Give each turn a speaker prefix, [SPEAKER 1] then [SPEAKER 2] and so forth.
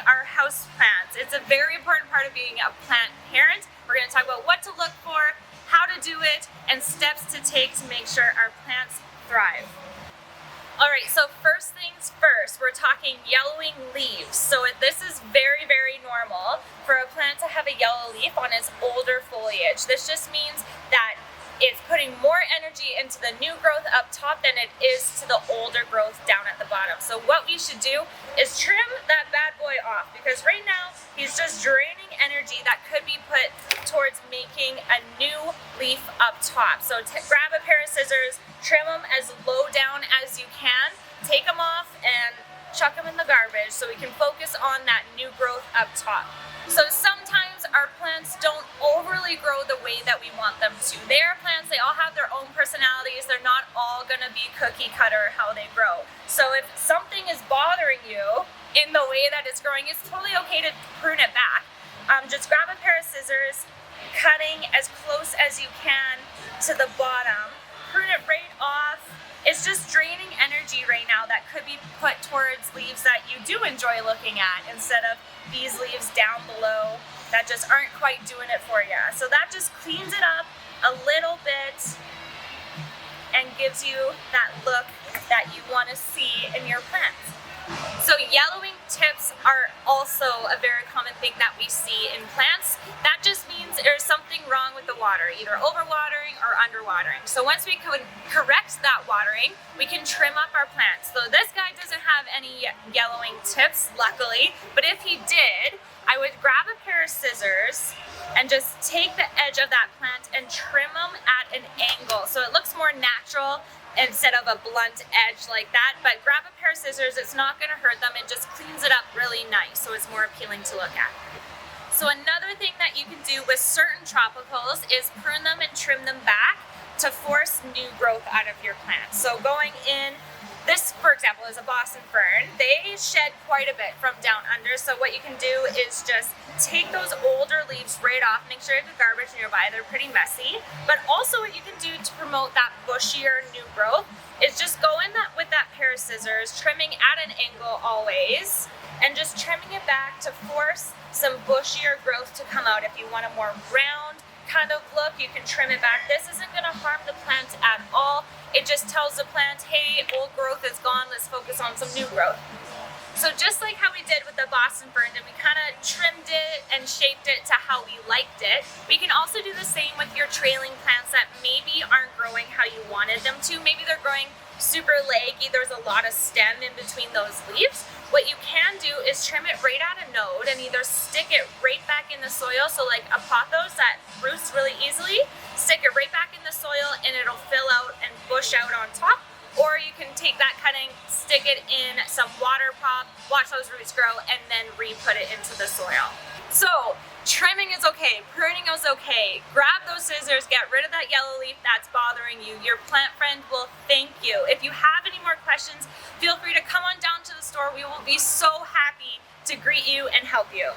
[SPEAKER 1] our house plants. It's a very important part of being a plant parent. We're going to talk about what to look for, how to do it, and steps to take to make sure our plants thrive. Alright, so first things first, we're talking yellowing leaves. So this is very, very normal for a plant to have a yellow leaf on its older foliage. This just means that it's putting more energy into the new growth up top than it is to the older growth down at the bottom. So what we should do is trim that bad boy off, because right now he's just draining energy that could be put towards making a new leaf up top. So grab a pair of scissors, trim them as low down as you can, take them off and chuck them in the garbage so we can focus on that new growth up top. So sometimes our plants don't overly grow the way that we want them to. They are plants, they all have their own personalities. They're not all gonna be cookie cutter how they grow. So if something is bothering you in the way that it's growing, it's totally okay to prune it back. Just grab a pair of scissors, cutting as close as you can to the bottom, prune it right off. It's just draining energy right now that could be put towards leaves that you do enjoy looking at, instead of these leaves down below that just aren't quite doing it for you. So that just cleans it up a little bit and gives you that look that you want to see in your plants. So yellowing tips are also a very common thing that we see in plants. That just means there's something wrong with the water, either overwatering or underwatering. So once we can correct that watering, we can trim up our plants. So this guy doesn't have any yellowing tips, luckily, but if he did, I would grab a pair of scissors and just take the edge of that plant and trim them at an angle so it looks more natural instead of a blunt edge like that. But grab a pair of scissors, it's not going to hurt them, it just cleans it up really nice so it's more appealing to look at. So another thing that you can do with certain tropicals is prune them and trim them back to force new growth out of your plants. So going in, this for example is a Boston fern. They shed quite a bit from down under, so what you can do is just take those older leaves right off, make sure you have the garbage nearby, they're pretty messy. But also what you can do to promote that bushier new growth is just go in with that pair of scissors, trimming at an angle always, and just trimming it back to force some bushier growth to come out. If you want a more round kind of look, you can trim it back. This isn't going to harm the plant at all. It just tells the plant, hey, old growth is gone, let's focus on some new growth. So just like how we did with the Boston fern, and we kind of trimmed it and shaped it to how we liked it, we can also do the same with your trailing plants that maybe aren't growing how you wanted them to. Maybe they're growing super leggy, there's a lot of stem in between those leaves. What you can do is trim it right at a node and either stick it right back in the soil, so like a pothos that roots really easily, stick it right back in the soil and it'll fill out and bush out on top. Or you can take that cutting, stick it in some water pop, watch those roots grow, and then re-put it into the soil. So trimming is okay, pruning is okay. Grab those scissors, get rid of that yellow leaf that's bothering you. Your plant friend will thank you. If you have any more questions, feel free to come on down to the store. We will be so happy to greet you and help you.